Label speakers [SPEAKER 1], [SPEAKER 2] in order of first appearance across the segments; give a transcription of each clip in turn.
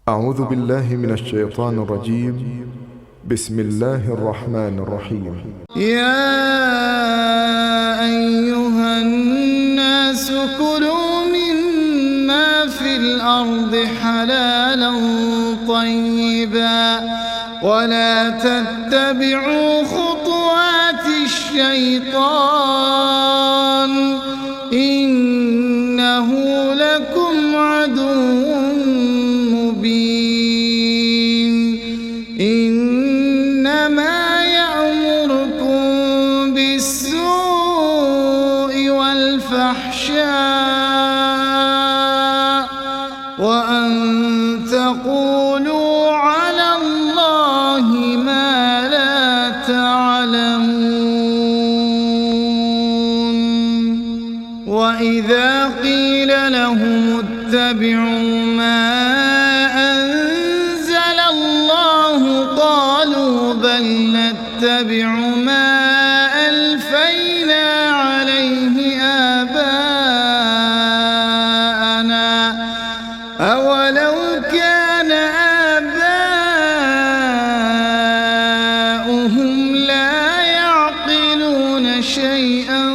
[SPEAKER 1] أعوذ بالله من الشيطان الرجيم. بسم الله الرحمن الرحيم.
[SPEAKER 2] يا أيها الناس كلوا مما في الأرض حلالا طيبا ولا تتبعوا خطوات الشيطان إنه لكم عدو مبين. إنما يأمركم بالسوء والفحشاء وأن تقولوا على الله ما لا تعلمون. وإذا قيل لهم اتبعوا ما أنزل الله قالوا بل نتبع ما ألفينا عليه آباءنا أولو كان آباؤهم لا يعقلون شيئا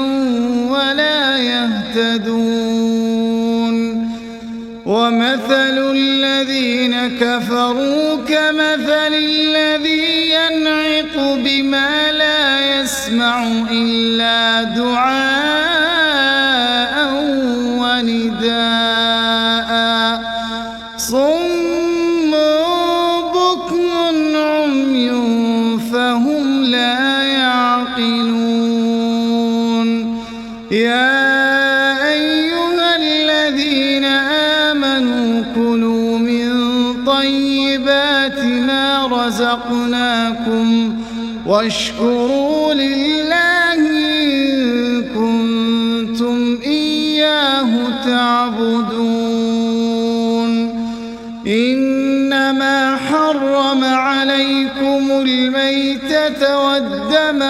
[SPEAKER 2] ولا يهتدون. ومثل الذين كفروا كمثل الذي ينعق بما لا يسمع إلا دعاء ونداء صم بكم عمي فهم لا يعقلون. يا أيها الذين آمنوا كلوا من طيبات ما رزقناكم واشكروا لله إن كنتم إياه تعبدون. إنما حرم عليكم الميتة والدم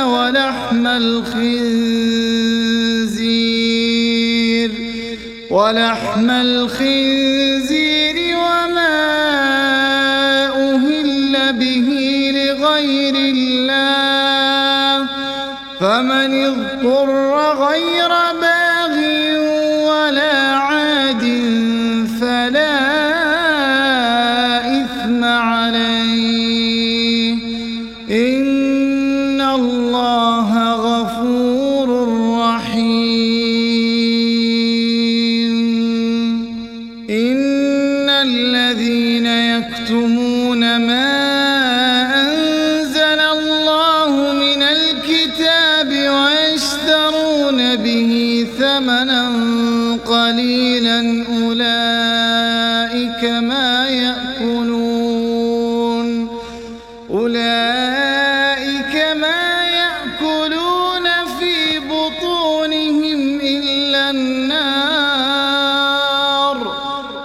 [SPEAKER 2] ولحم الخنزير وما أهل به لغير الله فمن اضطر غير باغ ولا عاد فلا إثم عليه إن الله غفور رحيم. إن الذين يكتمون ما أنزل الله من الكتاب ويشترون به ثمنا قليلا أولئك ما يأكلون في بطونهم إلا النار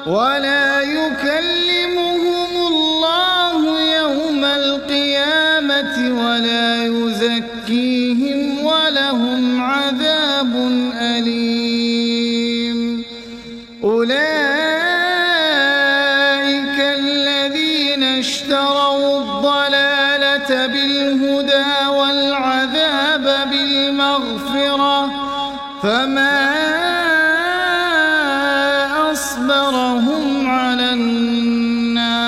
[SPEAKER 2] ولا يكلمهم الله يوم القيامة ولا يزكيهم ولهم عذاب أليم. أولئك الذين اشتروا الضلالة بالهدى والعذاب بالمغفرة فما أصبرهم على النار.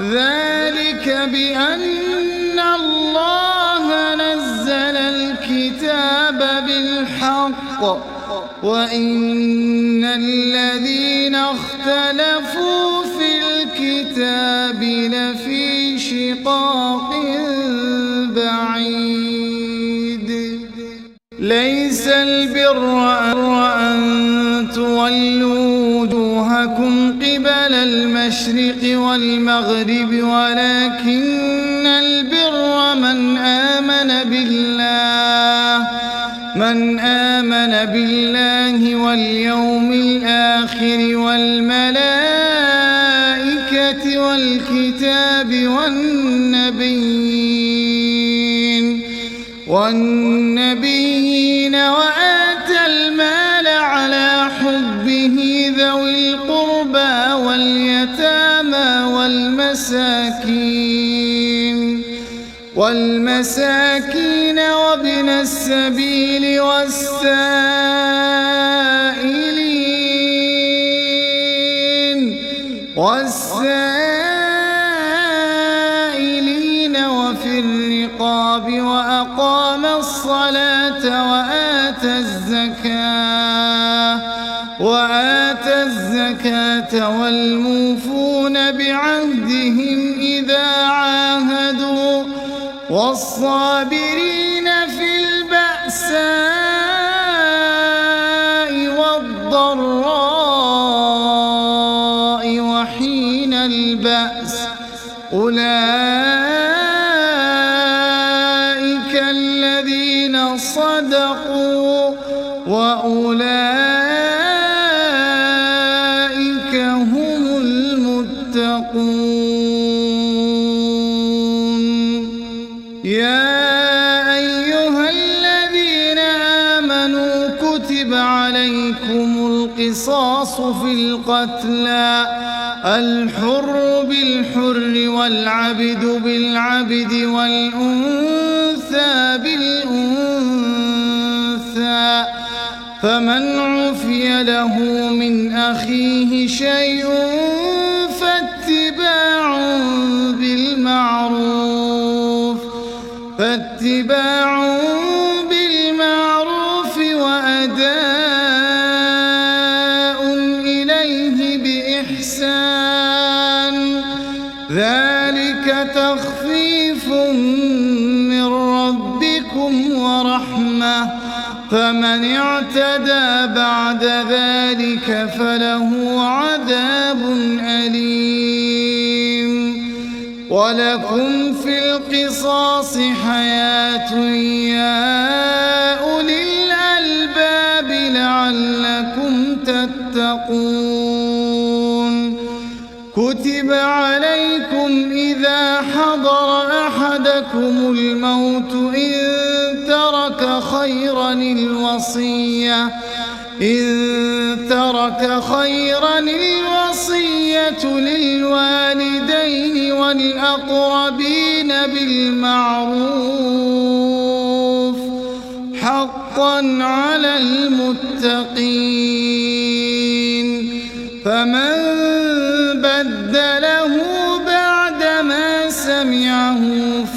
[SPEAKER 2] ذلك بأن الله نزل الكتاب بالحق وإن الذين اختلفوا في الكتاب لفي شقاق بعيد. ليس البر أن تولوا وجوهكم قبل المشرق والمغرب ولكن البر من آمن بالله واليوم الآخر والملائكة والكتاب والنبيين وآتى المال على حبه ذوي القربى واليتامى واليتامى والمساكين وابن السبيل والسائلين وفي الرقاب وأقام الصلاة وآتى الزكاة والموفون بعهدهم إذا عاهدوا والصابرين في البأساء والضراء وحين البأس أولئك الذين صدقوا وأولئك هم المتقون. يا أيها الذين آمنوا كتب عليكم القصاص في القتلى الحر بالحر والعبد بالعبد والأنثى بالأنثى فمن عفي له من أخيه شيء فاتباع بالمعروف وأداء إليه بإحسان ذلك تخفيف من ربكم ورحمة فمن اعتدى بعد ذلك فله عذاب أليم. ولكم في القصاص حياة يا أولي الألباب لعلكم تتقون. كتب عليكم إذا حضر أحدكم الموت إن ترك خيرا الوصية للوالدين والأقربين بالمعروف حقا على المتقين. فمن بدله بعدما سمعه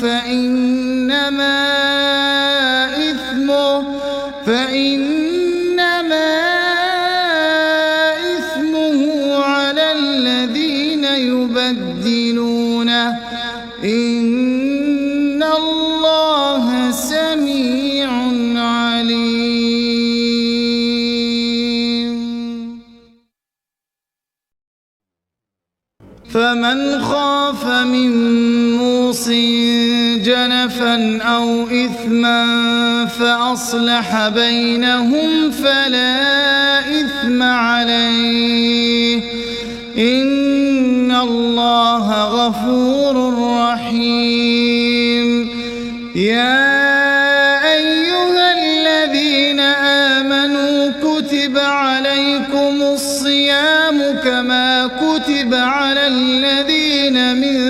[SPEAKER 2] فإنما إثمه على الذين يبدلونه إن الله سميع عليم. فمن خاف من موصٍ جنفا أو إثما فأصلح بينهم فلا إثم عليه إن الله غفور رحيم. يا أيها الذين آمنوا كتب عليكم الصيام كما كتب على الذين من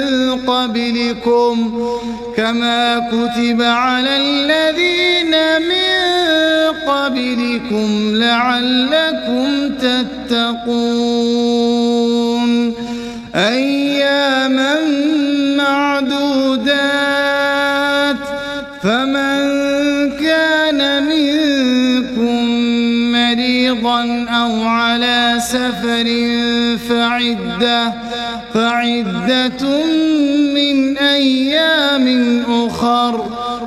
[SPEAKER 2] قبلكم لعلكم تتقون. أياما معدودات فمن كان منكم مريضا أو على سفر فعدة من أيام أخر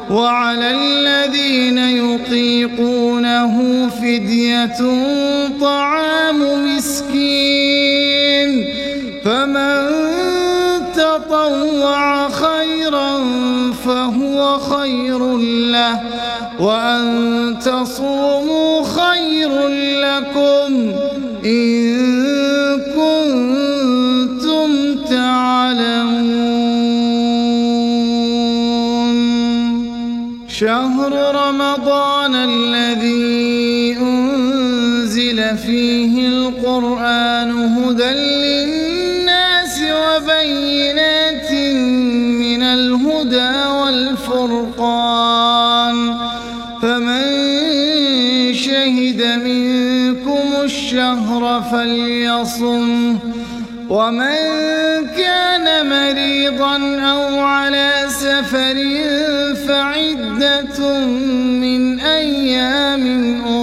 [SPEAKER 2] وعلى الذين يطيقونه فدية طعام مسكين فمن تطوع خيرا فهو خير له وأن تصوموا خير لكم إن كنتم تعلمون. شهر رمضان الذي أنزل فيه القرآن هدى للناس بينات من الهدى والفرقان فمن شهد منكم الشهر فليصمه ومن كان مريضا أو على سفر فعدة من أيام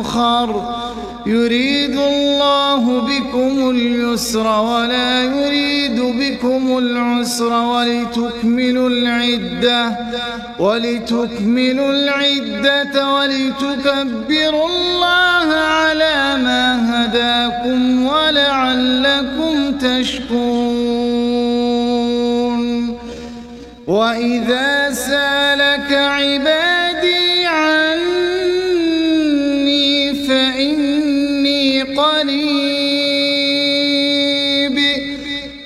[SPEAKER 2] أخر يريد الله بكم اليسر ولا يريد بكم العسر ولتكملوا العدة ولتكبروا الله على ما هداكم ولعلكم تشكرون وإذا سالك عبادي عني فإني قريب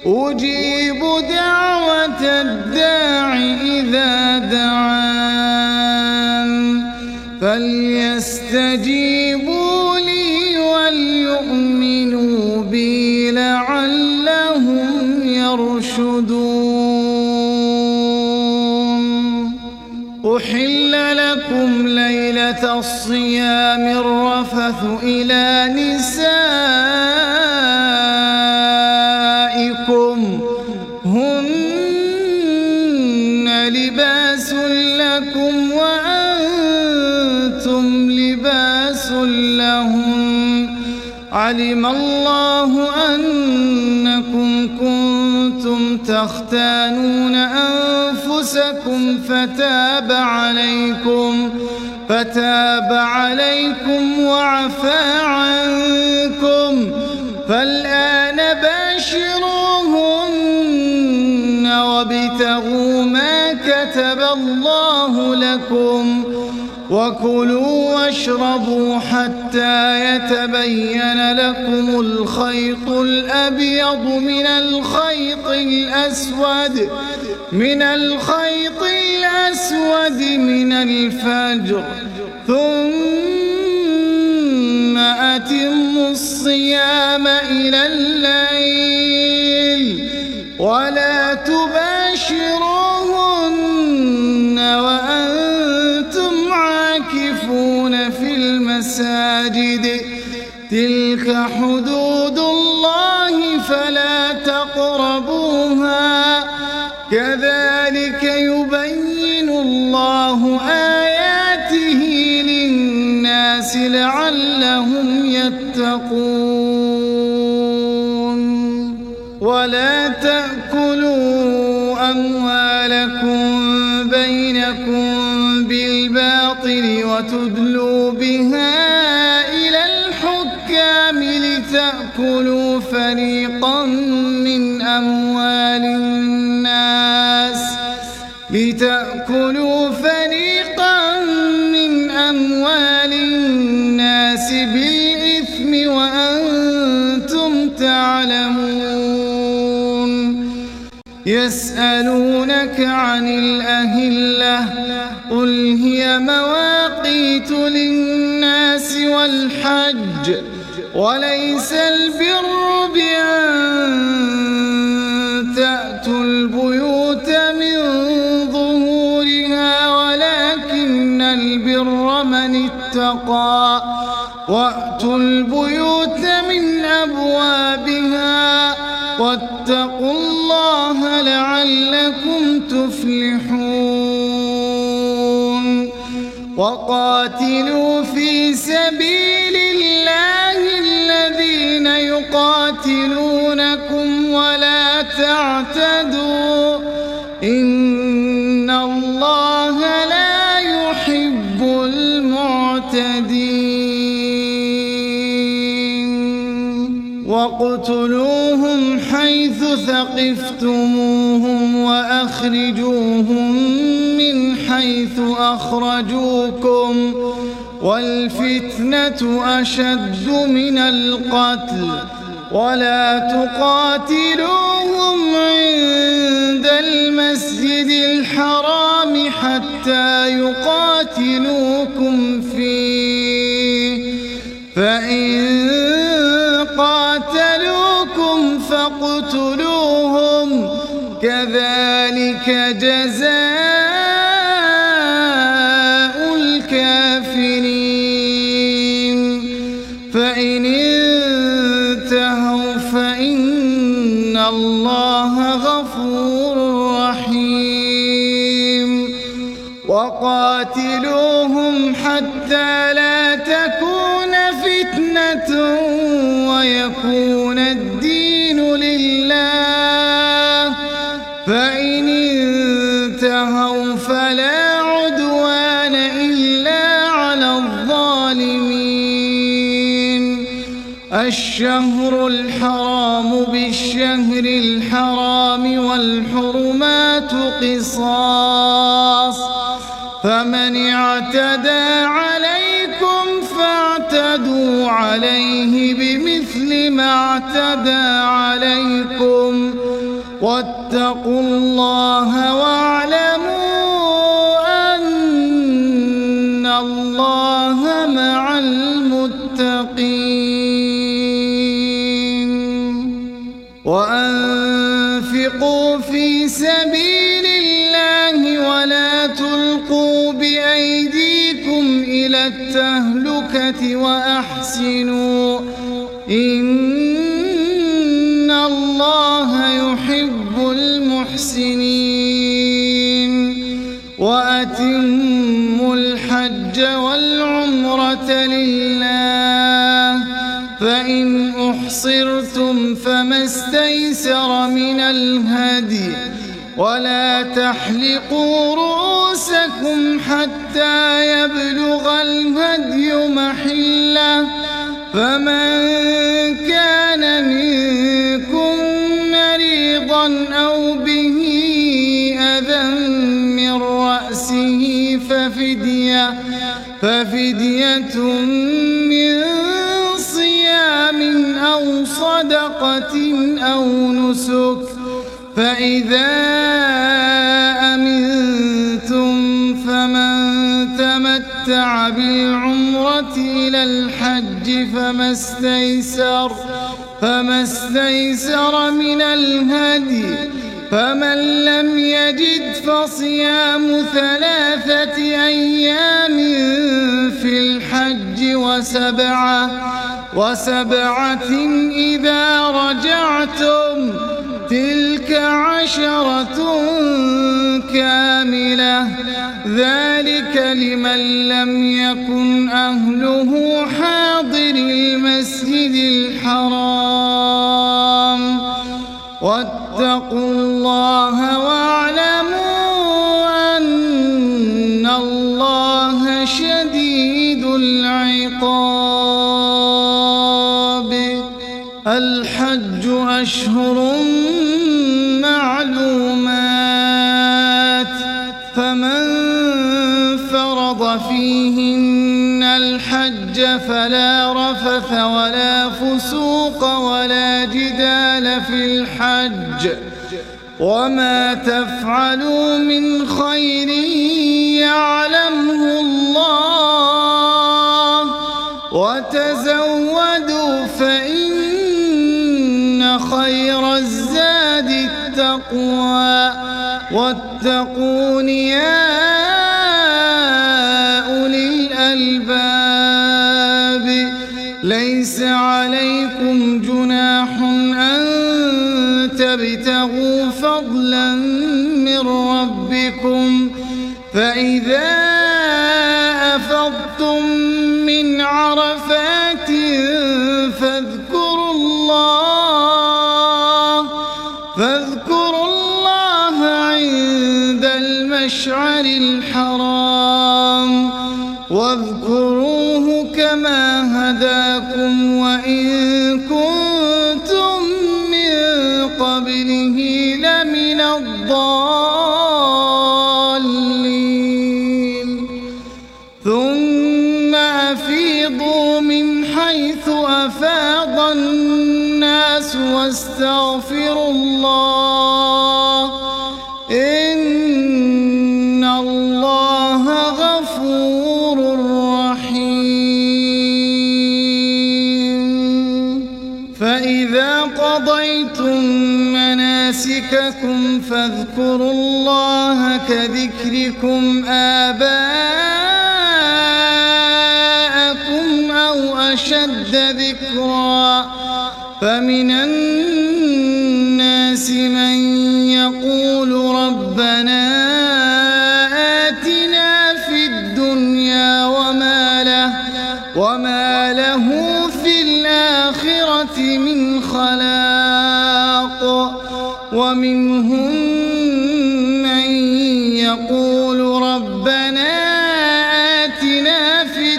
[SPEAKER 2] أجيب دعوة الداع إذا دعان فليستجيبوا لي وليؤمنوا بي لعلهم يرشدون أحل لكم ليلة الصيام الرفث إلى نسائكم هن لباس لكم وأنتم لباس لهم علم الله أنكم كنتم تختانون أنفسكم فتاب عليكم وعفى عنكم فالآن باشروهن وابتغوا ما كتب الله لكم وكلوا واشربوا حتى يتبين لكم الخيط الأبيض من الخيط الأسود من الفجر ثم أتموا الصيام إلى الليل ولا تباشروهن وأنتم عاكفون في المساجد تلك حدود الله فلا تقربوها كذلك يبين الله آياته للناس لعلهم يتقون ولا تأكلوا أموالكم بينكم بالباطل وتدلوا بها إلى الحكام لتأكلوا فريقا من أموال الناس بالإثم وأنتم تعلمون يسألونك عن الأهلة قل هي مواقيت للناس والحج وليس البر بأن تأتوا البيوت من ظهورها ولكن البر من اتقى وأتوا البيوت من أبوابها واتقوا الله لعلكم تفلحون وقاتلوا في سبيل الله الذين يقاتلونكم ولا تعتدوا إن الله لا يحب المعتدين واقتلوهم حيث ثقفتموهم وأخرجوهم من حيث أخرجوكم والفتنة أشد من القتل ولا تقاتلوهم عند المسجد الحرام حتى يقاتلوكم فيه فإن قاتلوكم فاقتلوهم كذلك جزاء الكافرين فإن انتهوا فإن الله غفور رحيم وقاتلوهم حتى لا تكون فتنة ويكون الدين لله فإن انتهوا فلا عدوان إلا على الظالمين الشهر الحرام بالشهر الحرام والحرمات قصاص فمن اعتدى عليكم فاعتدوا عليه بمثل ما اعتدى عليكم واتقوا الله واعلموا أن الله مع المتقين وأنفقوا في سبيل الله ولا تلقوا بأيديكم إلى التهلكة وأحسنوا إن الله يحب المحسنين وأتموا الحج والعمرة لله فإن أحصرتم فما استيسر من الهدي ولا تحلقوا رؤوسكم حتى يبلغ الهدي محله فمن كان منكم مريضا أو به أذى من رأسه ففدية من صيام أو صدقة أو نسك فإذا أمنتم فمن تمتع بالعمرة إلى الحج فما استيسر من الهدي فمن لم يجد فصيام 3 أيام في الحج وسبعة إذا رجعتم تلك 10 كاملة ذلك لمن لم يكن أهله حاضر المسجد الحرام واتقوا الله واعلموا أن الله شديد العقاب الحج أشهر معلومات فمن فرض فيهن الحج فلا رفث ولا فسوق ولا جدال في الحج وما تفعلوا من خير يعلمه الله وتزودوا فإن خير الزاد التقوى واتقون يا أولي الألباب ليس عليكم جناح أن تبتغوا فضلا من ربكم فإذا أفضتم من عرفات فاذكروا الله عند المشعر الحرام واذكروه كما هداكم وإن كنتم من قبله لمن الضالين ثم أفيضوا من حيث أفاض الناس واستغفروا الله إن الله غفور رحيم فإذا قضيتم مناسككم مناسككم فاذكروا الله كذكركم آباءكم أو أشد ذكرا فمن الناس من يقول ربنا آتنا في الدنيا وما له في الآخرة من خلاق ومنهم من يقول ربنا آتنا في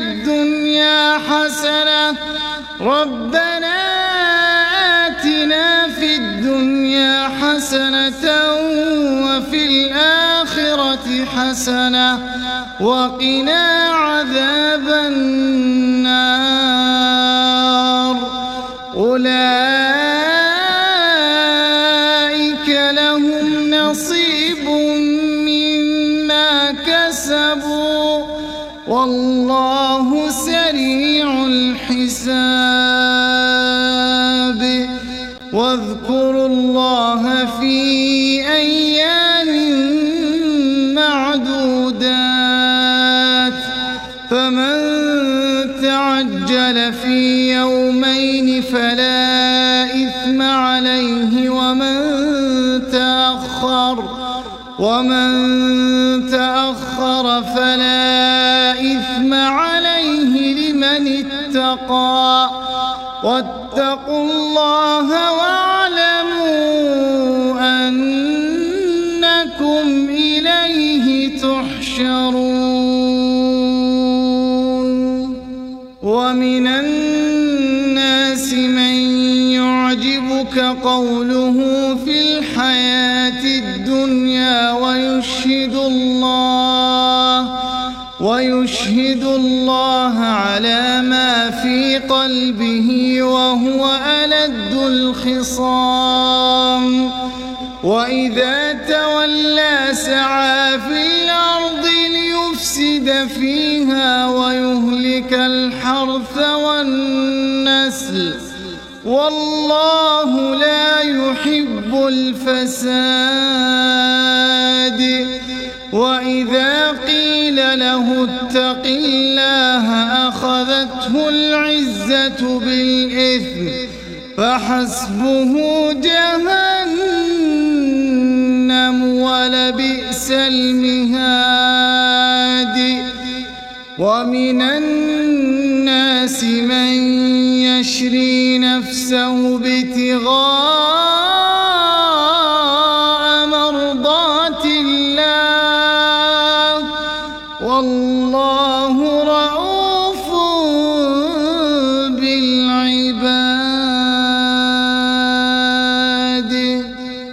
[SPEAKER 2] الدنيا حسنة وفي الآخرة حسنة وقنا عذاب النار أولئك لهم نصيب مما كسبوا والله سريع الحساب واذكروا الله في أيام معدودات فمن تعجل في يومين فلا إثم عليه ومن تأخر فلا إثم عليه لمن اتقى واتقوا الله واعلموا أنكم إليه تحشرون ومن الناس من يعجبك قوله في الحياة الدنيا ويشهد الله على ما في قلبه وهو ألد الخصام وإذا تولى سعى في الأرض ليفسد فيها ويهلك الحرث والنسل والله لا يحب الفساد وإذا قيل له اتق الله أخذته العزة بالإثم فحسبه جهنم ولبئس المهاد ومن الناس من يشري نفسه ابتغاء مرضات الله والله رؤوف بالعباد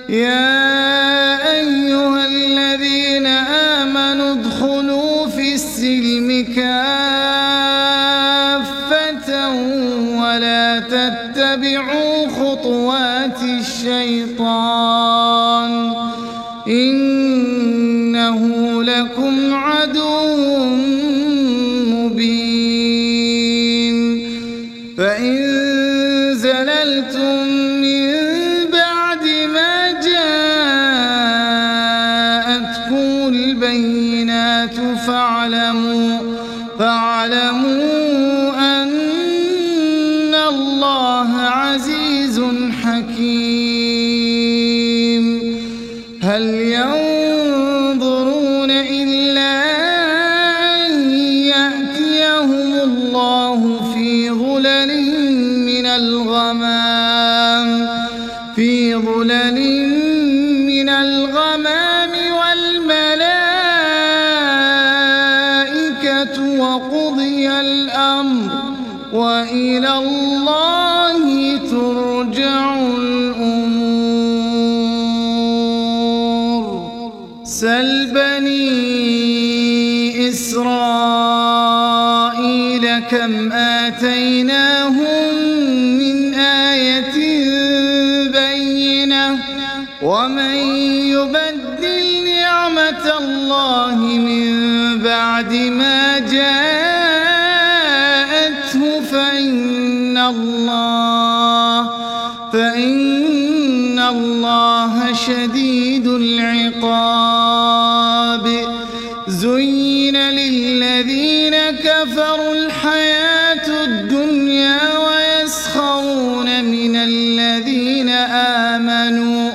[SPEAKER 2] يا أيها الذين آمنوا ادخلوا في السلم كافة ولا تتبعوا خطوات الشيطان إنه لكم عدو مبين فإن زللتم من بعد ما جاءتكم البينات فاعلموا أن الله عزيز حكيم هل ينظرون إلا أن يأتيهم الله في ظلل من الغمام والملائكة وقضي الأمر وإلى الله ترجع الأمور سل بني إسرائيل كم آتيناهم من آية بينة ومن يبدل نعمة الله من بعد ما جاءته فإن الله شديد العقاب زين للذين كفروا الحياة الدنيا ويسخرون من الذين آمنوا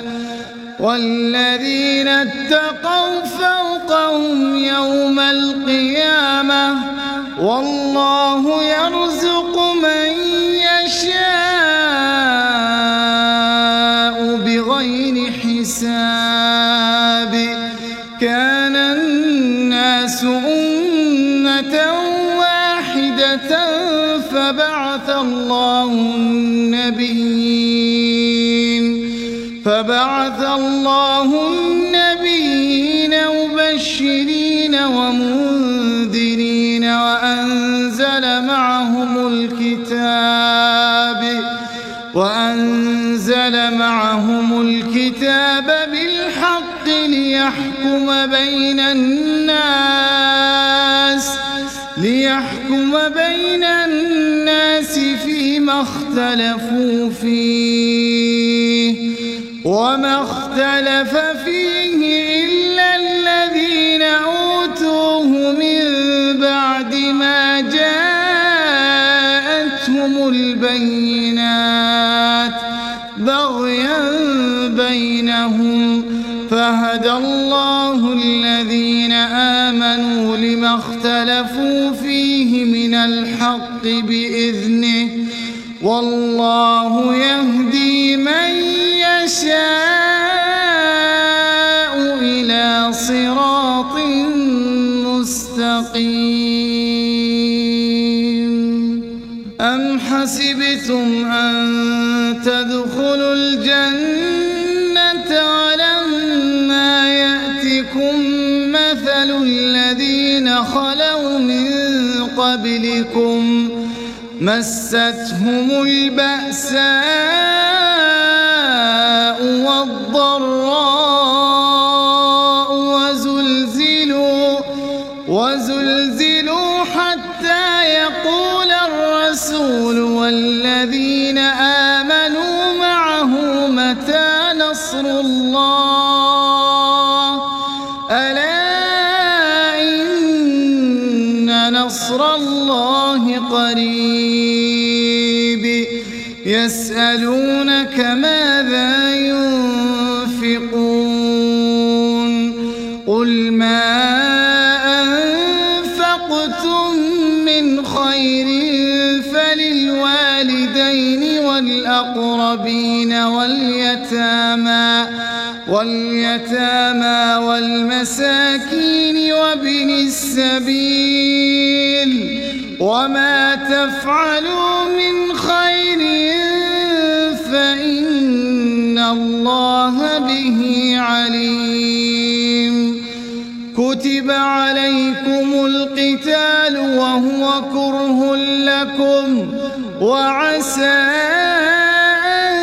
[SPEAKER 2] والذين اتقوا فوقهم يوم القيامة والله يرزق من يشاء بغير حساب كان الناس أمة واحدة فبعث الله النبيين مبشرين ومنذرين وأنزل معهم الكتاب بالحق ليحكم بين الناس فيما اختلفوا فيه وما اختلف فيه إلا الذين أوتوه من بعد ما جاءتهم البينات بغيا بينهم فهدى الله الذين آمنوا لما اختلفوا فيه من الحق بإذنه والله يهدي من يشاء إلى صراط مستقيم أم حسبتم أن تدخلوا الجنة ولما يأتكم مثل الذين خلوا من قبلكم مستهم البأساء والضراء وزلزلوا حتى يقول الرسول والذين آمنوا معه متى نصر الله ألا إن نصر الله قريب يسألونك ماذا ينفقون قل ما أنفقتم من خير فللوالدين والأقربين واليتامى والمساكين وابن السبيل وما تفعلوا من خير فإن الله به عليم كتب عليكم القتال وهو كره لكم وعسى أن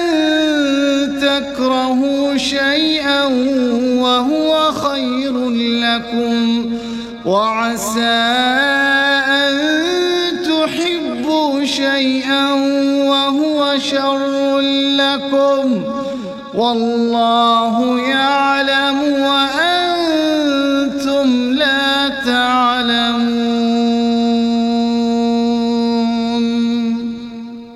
[SPEAKER 2] تكرهوا شيئا وهو خير لكم وعسى أن تحبوا شيئا وهو شر لكم والله يعلم وأنتم لا تعلمون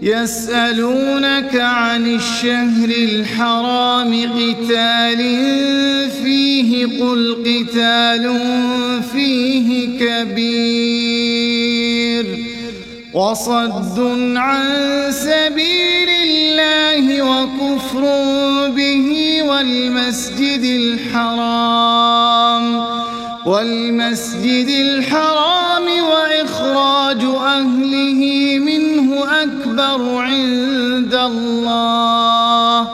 [SPEAKER 2] يسألونك عن الشهر الحرام قتال فيه قل قتال فيه كبير وصد عن سبيل الله وكفر به والمسجد الحرام وإخراج أهله منه أكبر عند الله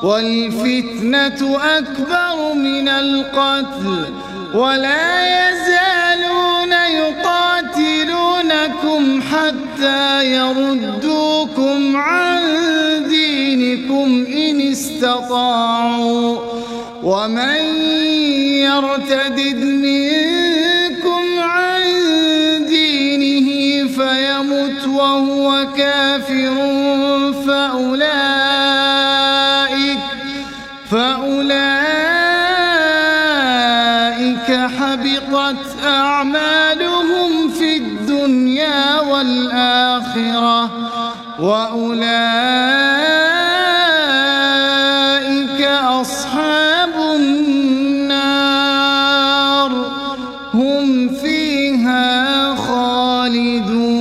[SPEAKER 2] والفتنة أكبر من القتل ولا يزالون يقاتلونكم حتى يردوكم عن دينكم إن استطاعوا ومن يرتدد منكم عن دينه فيمت وهو كافر فأولئك حبطت أعمالهم في الدنيا والآخرة وأولئك أصحاب النار هم فيها خالدون.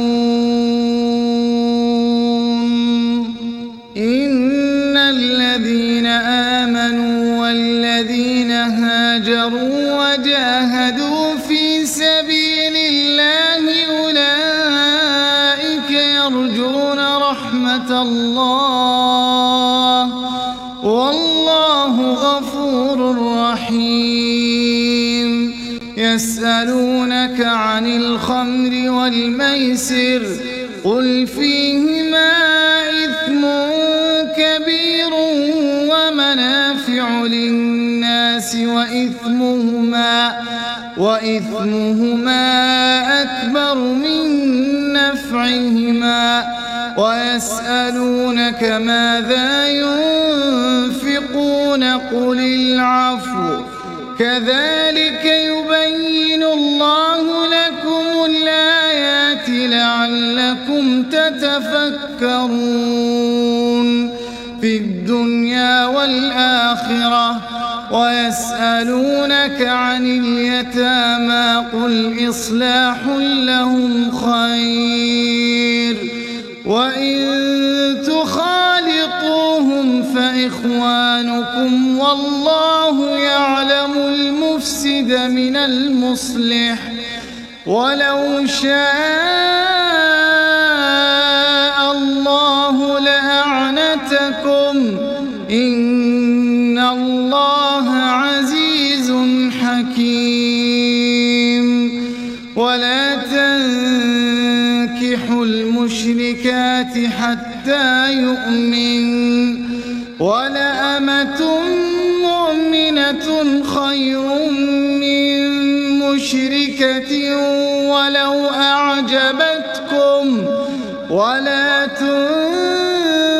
[SPEAKER 2] إن الذين آمنوا والذين هاجروا وجاهدوا في سبيل الله أولئك يرجون رحمة الله والله غفور رحيم. يسألونك عن الخمر والميسر قل فيهما إثم كبير ومنافع للناس وإثمهما أكبر من نفعهما ويسألونك ماذا ينفقون قل العفو كذلك يبين الله لكم الآيات لعلكم تتفكرون في الدنيا والآخرة. ويسألونك عن اليتامى قل إصلاح لهم خير وإن تخالطوهم فإخوانكم والله يعلم المفسد من المصلح ولو شاء الله لأعنتكم إن الله عزيز حكيم. ولا تنكحوا المشركات حتى يؤمن ولأمة مؤمنة خير من مشركة ولو أعجبتكم ولا تنكحوا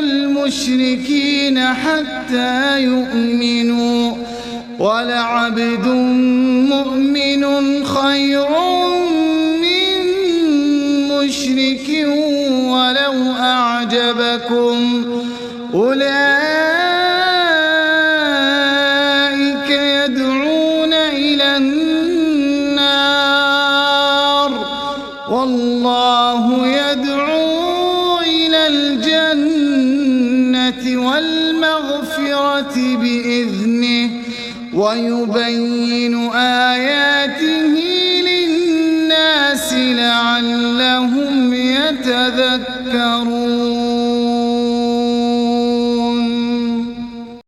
[SPEAKER 2] المشركين حتى يؤمنوا ولعبد مؤمن خير من مشرك ولو أعجبكم أولئك يدعون إلى النار والله يدعو إلى الجنة والمغفرة بإذنه ويبين آياته للناس لعلهم يتذكرون.